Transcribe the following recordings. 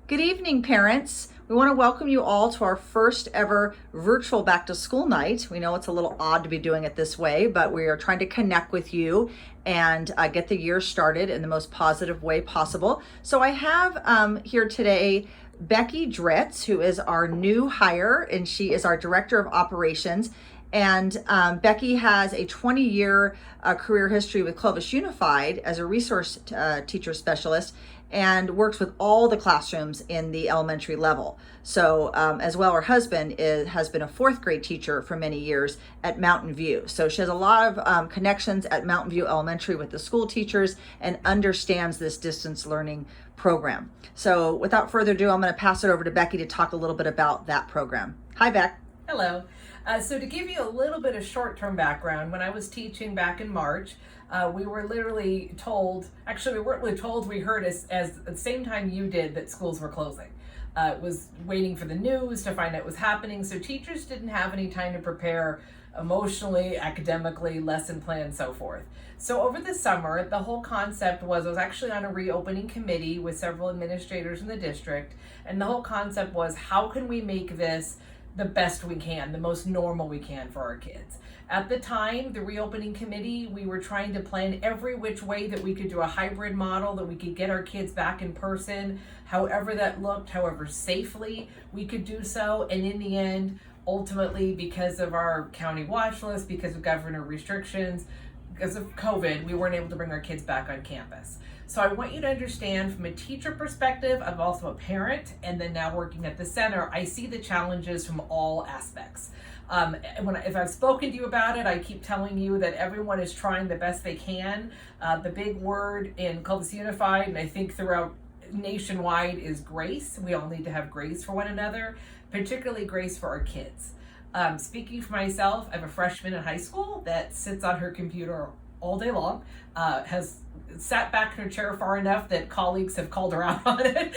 Good evening, parents. We want to welcome you all to our first ever virtual back to school night. We know it's a little odd to be doing it this way, but we are trying to connect with you and get the year started in the most positive way possible. So I have here today Becky Dritz, who is our new hire, and she is our Director of Operations. And Becky has a 20-year career history with Clovis Unified as a resource teacher specialist, and works with all the classrooms in the elementary level. So as well, her husband has been a fourth grade teacher for many years at Mountain View. So she has a lot of connections at Mountain View Elementary with the school teachers and understands this distance learning program. So without further ado, I'm going to pass it over to Becky to talk a little bit about that program. Hi, Beck. Hello. So to give you a little bit of short-term background, when I was teaching back in March, we were literally told, actually we weren't really told, we heard as at the same time you did that schools were closing. Was waiting for the news to find out what was happening, so teachers didn't have any time to prepare emotionally, academically, lesson plan, so forth. So over the summer, the whole concept was, I was actually on a reopening committee with several administrators in the district, and the whole concept was, how can we make this the best we can, the most normal we can for our kids. At the time, the reopening committee, we were trying to plan every which way that we could do a hybrid model, that we could get our kids back in person, however that looked, however safely we could do so. And in the end, ultimately, because of our county watch list, because of governor restrictions, because of COVID, we weren't able to bring our kids back on campus. So I want you to understand, from a teacher perspective, I'm also a parent, and then now working at the center, I see the challenges from all aspects. If I've spoken to you about it, I keep telling you that everyone is trying the best they can. The big word in Clovis Unified, and I think throughout nationwide, is grace. We all need to have grace for one another, particularly grace for our kids. Speaking for myself, I have a freshman in high school that sits on her computer all day long, has sat back in her chair far enough that colleagues have called her out on it,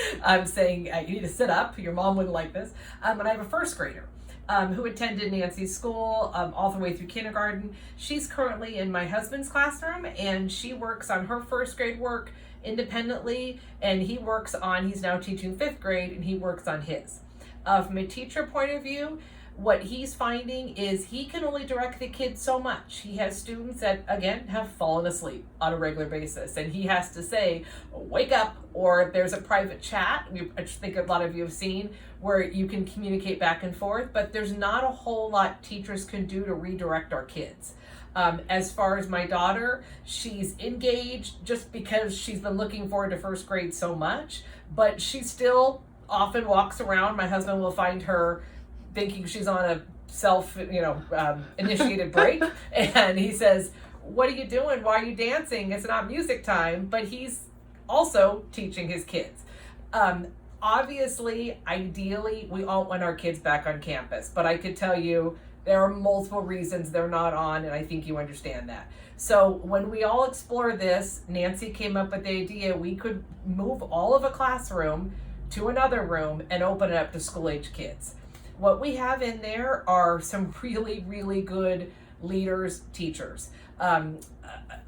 saying, you need to sit up, your mom wouldn't like this. And I have a first grader who attended Nancy's school all the way through kindergarten. She's currently in my husband's classroom, and she works on her first grade work independently, and he's now teaching fifth grade, and he works on his. From a teacher point of view, what he's finding is he can only direct the kids so much. He has students that, again, have fallen asleep on a regular basis, and he has to say, wake up, or there's a private chat, I think a lot of you have seen, where you can communicate back and forth, but there's not a whole lot teachers can do to redirect our kids. As far as my daughter, she's engaged just because she's been looking forward to first grade so much, but she still often walks around. My husband will find her thinking she's on a initiated break, and he says, what are you doing? Why are you dancing? It's not music time. But he's also teaching his kids. Obviously, ideally, we all want our kids back on campus, but I could tell you there are multiple reasons they're not on, and I think you understand that. So when we all explore this, Nancy came up with the idea we could move all of a classroom to another room and open it up to school-age kids. What we have in there are some really, really good leaders, teachers.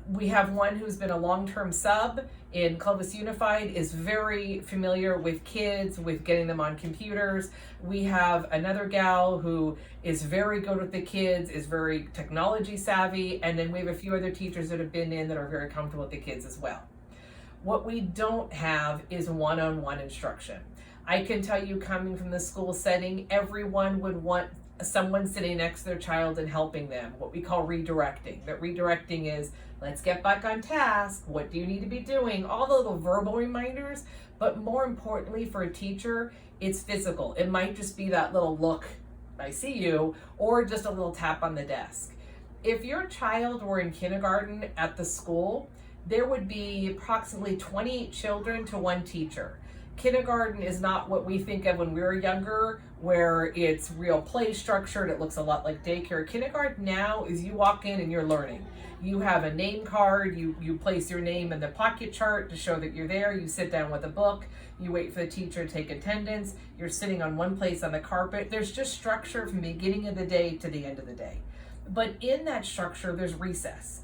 We have one who's been a long-term sub in Clovis Unified, is very familiar with kids, with getting them on computers. We have another gal who is very good with the kids, is very technology savvy, and then we have a few other teachers that have been in that are very comfortable with the kids as well. What we don't have is one-on-one instruction. I can tell you, coming from the school setting, everyone would want someone sitting next to their child and helping them, what we call redirecting. That redirecting is, let's get back on task, what do you need to be doing, all the little verbal reminders, but more importantly for a teacher, it's physical. It might just be that little look, I see you, or just a little tap on the desk. If your child were in kindergarten at the school, there would be approximately 28 children to one teacher. Kindergarten is not what we think of when we were younger, where it's real play structured, it looks a lot like daycare. Kindergarten now is you walk in and you're learning. You have a name card, you place your name in the pocket chart to show that you're there, you sit down with a book, you wait for the teacher to take attendance, you're sitting on one place on the carpet. There's just structure from the beginning of the day to the end of the day. But in that structure, there's recess.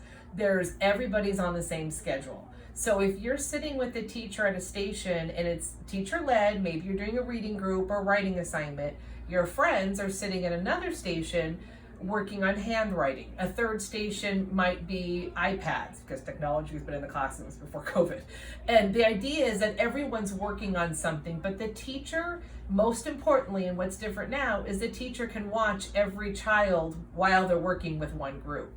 Everybody's on the same schedule. So if you're sitting with a teacher at a station and it's teacher led, maybe you're doing a reading group or writing assignment, your friends are sitting at another station working on handwriting. A third station might be iPads, because technology has been in the classrooms before COVID. And the idea is that everyone's working on something, but the teacher, most importantly, and what's different now, is the teacher can watch every child while they're working with one group.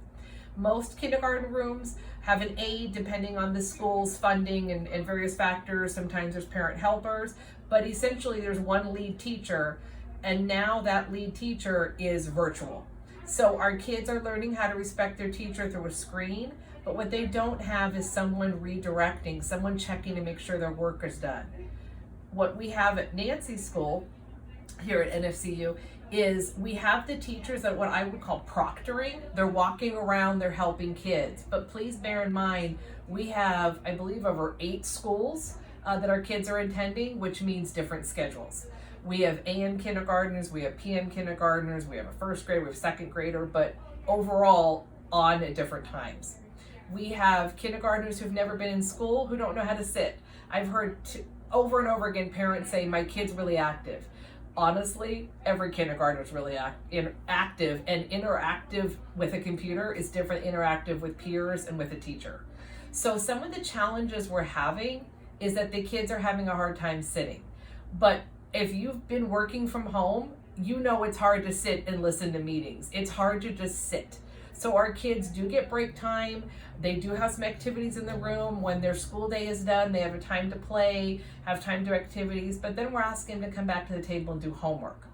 Most kindergarten rooms have an aide depending on the school's funding and various factors. Sometimes there's parent helpers, but essentially there's one lead teacher, and now that lead teacher is virtual. So our kids are learning how to respect their teacher through a screen, but what they don't have is someone redirecting, someone checking to make sure their work is done. What we have at Nancy's school here at NFCU is we have the teachers at what I would call proctoring. They're walking around, they're helping kids. But please bear in mind, we have, I believe, over 8 schools that our kids are attending, which means different schedules. We have AM kindergartners, we have PM kindergartners, we have a first grade, we have second grader, but overall on at different times. We have kindergartners who've never been in school who don't know how to sit. I've heard over and over again parents say, my kid's really active. Honestly, every kindergartner is really active, and interactive with a computer is different interactive with peers and with a teacher. So some of the challenges we're having is that the kids are having a hard time sitting. But if you've been working from home, you know it's hard to sit and listen to meetings. It's hard to just sit. So our kids do get break time. They do have some activities in the room. When their school day is done, they have a time to play, have time to do activities, but then we're asking them to come back to the table and do homework.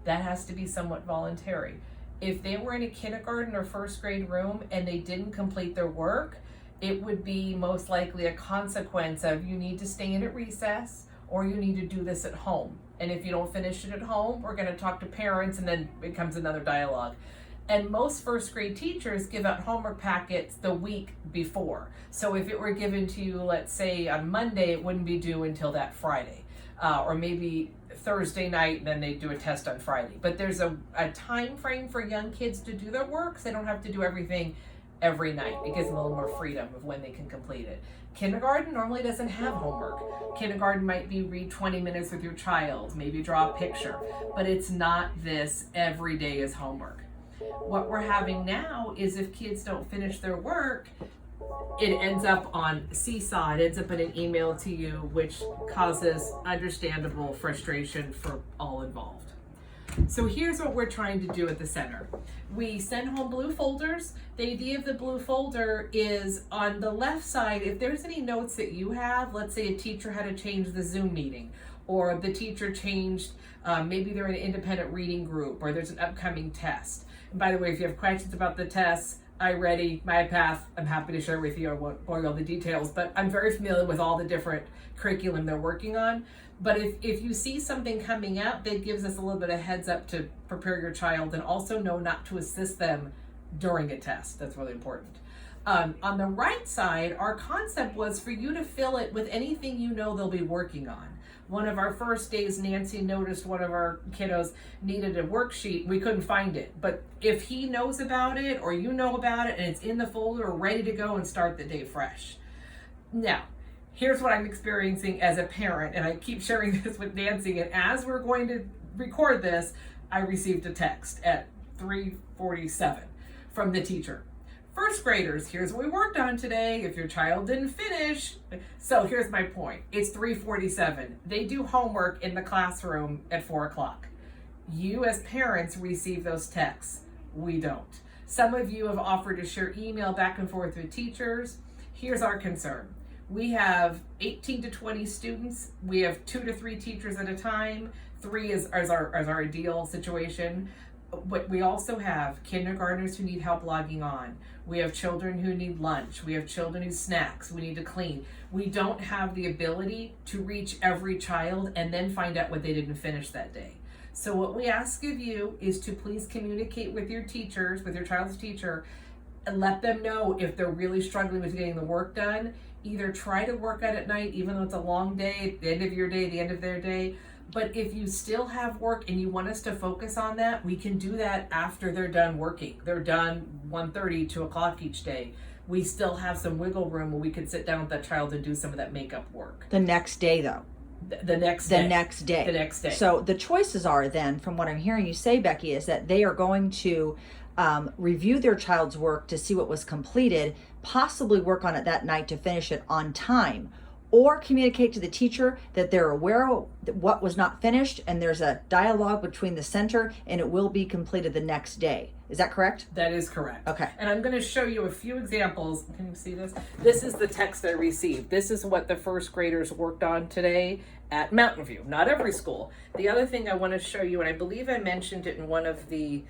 That has to be somewhat voluntary. If they were in a kindergarten or first grade room and they didn't complete their work, it would be most likely a consequence of you need to stay in at recess or you need to do this at home. And if you don't finish it at home, we're gonna talk to parents, and then it becomes another dialogue. And most first grade teachers give out homework packets the week before. So if it were given to you, let's say on Monday, it wouldn't be due until that Friday. Or maybe Thursday night, and then they do a test on Friday. But there's a time frame for young kids to do their work, so they don't have to do everything every night. It gives them a little more freedom of when they can complete it. Kindergarten normally doesn't have homework. Kindergarten might be read 20 minutes with your child, maybe draw a picture, but it's not this every day is homework. What we're having now is if kids don't finish their work, it ends up on Seesaw, it ends up in an email to you, which causes understandable frustration for all involved. So here's what we're trying to do at the center. We send home blue folders. The idea of the blue folder is on the left side, if there's any notes that you have, let's say a teacher had to change the Zoom meeting, or the teacher changed, maybe they're in an independent reading group, or there's an upcoming test. And by the way, if you have questions about the tests, iReady, MyPath, I'm happy to share with you. I won't bore you all the details, but I'm very familiar with all the different curriculum they're working on. But if you see something coming up, that gives us a little bit of heads up to prepare your child, and also know not to assist them during a test. That's really important. On the right side, our concept was for you to fill it with anything you know they'll be working on. One of our first days, Nancy noticed one of our kiddos needed a worksheet. We couldn't find it. But if he knows about it, or you know about it, and it's in the folder, we're ready to go and start the day fresh. Now, here's what I'm experiencing as a parent, and I keep sharing this with Nancy, and as we're going to record this, I received a text at 3:47 from the teacher. First graders, here's what we worked on today. If your child didn't finish, so here's my point. It's 3:47. They do homework in the classroom at 4 o'clock. You as parents receive those texts. We don't. Some of you have offered to share email back and forth with teachers. Here's our concern. We have 18 to 20 students. We have 2 to 3 teachers at a time. 3 is our ideal situation. But we also have kindergartners who need help logging on. We have children who need lunch. We have children who snacks. We need to clean. We don't have the ability to reach every child and then find out what they didn't finish that day. So what we ask of you is to please communicate with your teachers, with your child's teacher, and let them know if they're really struggling with getting the work done. Either try to work out at night, even though it's a long day, the end of your day, the end of their day. But if you still have work and you want us to focus on that, we can do that after they're done working. They're done 1:30, 2 o'clock each day. we still have some wiggle room where we could sit down with that child and do some of that makeup work. The next day, though. The next The day. next day. The next day. So the choices are then, from what I'm hearing you say, Becky, is that they are going to review their child's work to see what was completed, possibly work on it that night to finish it on time, or communicate to the teacher that they're aware of what was not finished and there's a dialogue between the center and it will be completed the next day. Is that correct? That is correct. Okay. And I'm going to show you a few examples. Can you see this? This is the text I received. This is what the first graders worked on today at Mountain View. Not every school. The other thing I want to show you, and I believe I mentioned it in one of the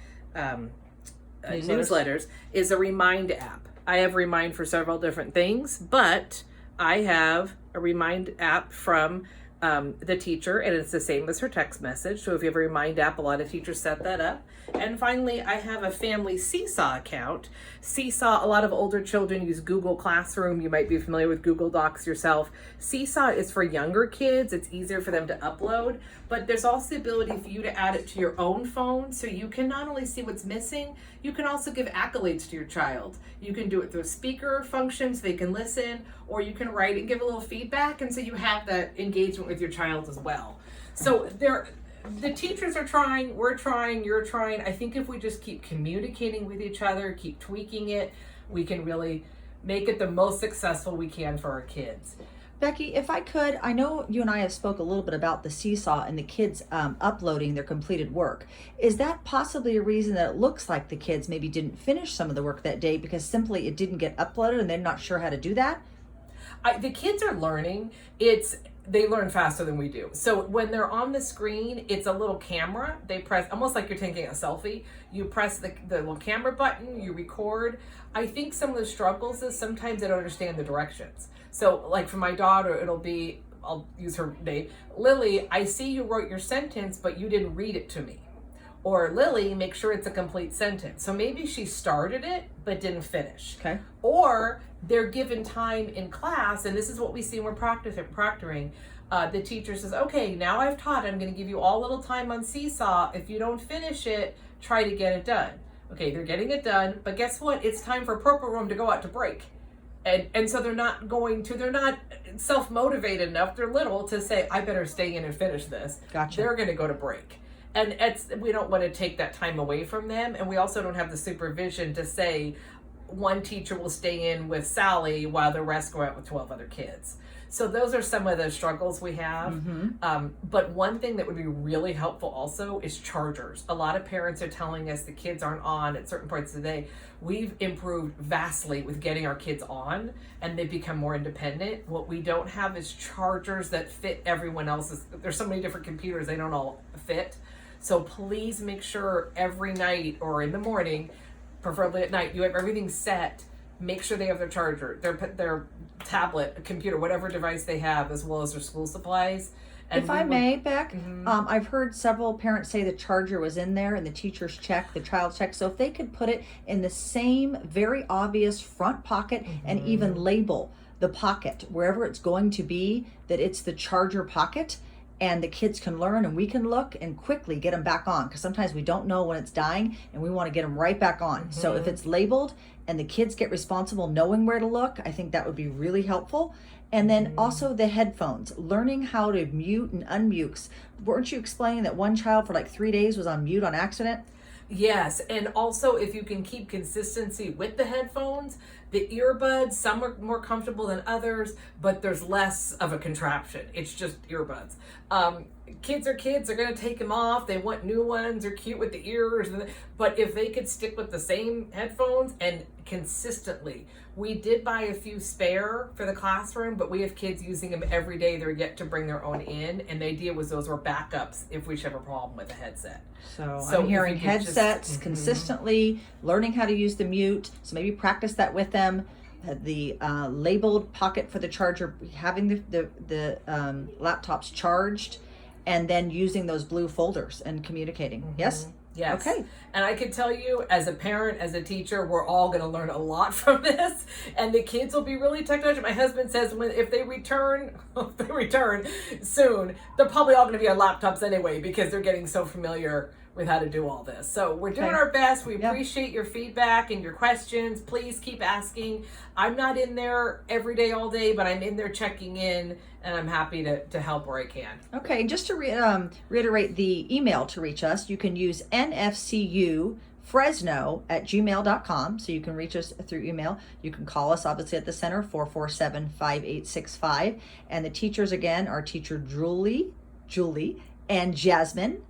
newsletters, is a Remind app. I have Remind for several different things, but I have a Remind app from the teacher, and it's the same as her text message. So if you have a Remind app, a lot of teachers set that up. And finally, I have a family Seesaw account. Seesaw, a lot of older children use Google Classroom. You might be familiar with Google Docs yourself. Seesaw is for younger kids. It's easier for them to upload, but there's also the ability for you to add it to your own phone. So you can not only see what's missing, you can also give accolades to your child. You can do it through a speaker function so they can listen, or you can write and give a little feedback. And so you have that engagement with your child as well. So the teachers are trying, we're trying, you're trying. I think if we just keep communicating with each other, keep tweaking it, we can really make it the most successful we can for our kids. Becky, if I could, I know you and I have spoke a little bit about the Seesaw and the kids uploading their completed work. Is that possibly a reason that it looks like the kids maybe didn't finish some of the work that day because simply it didn't get uploaded and they're not sure how to do that? The kids are learning. They learn faster than we do. So when they're on the screen, it's a little camera. They press, almost like you're taking a selfie. You press the little camera button, you record. I think some of the struggles is sometimes they don't understand the directions. So like for my daughter, it'll be, I'll use her name, Lily, I see you wrote your sentence, but you didn't read it to me. Or Lily, make sure it's a complete sentence. So maybe she started it, but didn't finish. Okay. Or they're given time in class, and this is what we see when we're proctoring. The teacher says, okay, now I've taught, I'm going to give you all a little time on Seesaw. If you don't finish it, try to get it done. Okay, they're getting it done, but guess what? It's time for Purple Room to go out to break. And so they're not self-motivated enough, they're little, to say, I better stay in and finish this. Gotcha. They're going to go to break. And we don't want to take that time away from them. And we also don't have the supervision to say one teacher will stay in with Sally while the rest go out with 12 other kids. So those are some of the struggles we have. Mm-hmm. But one thing that would be really helpful also is chargers. A lot of parents are telling us the kids aren't on at certain points of the day. We've improved vastly with getting our kids on, and they become more independent. What we don't have is chargers that fit everyone else's. There's so many different computers, they don't all fit. So please make sure every night or in the morning, preferably at night, you have everything set. Make sure they have their charger, their tablet, computer, whatever device they have, as well as their school supplies. And if I may, Beck, Mm-hmm. I've heard several parents say the charger was in there and the teacher's check, the child's check. So if they could put it in the same very obvious front pocket and even label the pocket wherever it's going to be, that it's the charger pocket, and the kids can learn and we can look and quickly get them back on, because sometimes we don't know when it's dying and we want to get them right back on. So if it's labeled and the kids get responsible knowing where to look, I think that would be really helpful. And then also the headphones, learning how to mute and unmute. Weren't you explaining that one child for like 3 days was on mute on accident? Yes, and also if you can keep consistency with the headphones, the earbuds, some are more comfortable than others, but there's less of a contraption. It's just earbuds. Kids are kids, they're going to take them off. They want new ones, they're cute with the ears. But if they could stick with the same headphones and consistently, we did buy a few spare for the classroom, but we have kids using them every day. They're yet to bring their own in. And the idea was those were backups if we should have a problem with a headset. So So I'm hearing if you could headsets just- consistently, learning how to use the mute. So maybe practice that with them. The labeled pocket for the charger, having the laptops charged, and then using those blue folders and communicating. Yes? Yes. Okay. And I can tell you, as a parent, as a teacher, we're all going to learn a lot from this. And the kids will be really technological. My husband says if they return soon, they're probably all going to be on laptops anyway, because they're getting so familiar with how to do all this. So we're doing Okay. our best. We Yeah. appreciate your feedback and your questions. Please keep asking. I'm not in there every day, all day, but I'm in there checking in, and I'm happy to help where I can. Okay, just to reiterate the email to reach us, you can use nfcufresno@gmail.com. So you can reach us through email. You can call us, obviously, at the center, 447-5865. And the teachers, again, are teacher Julie, and Jasmine.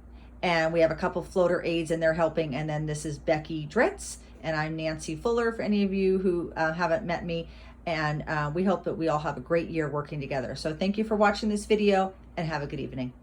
And we have a couple floater aides, and they're helping. And then this is Becky Dritz, and I'm Nancy Fuller, for any of you who haven't met me. And we hope that we all have a great year working together. So thank you for watching this video, and have a good evening.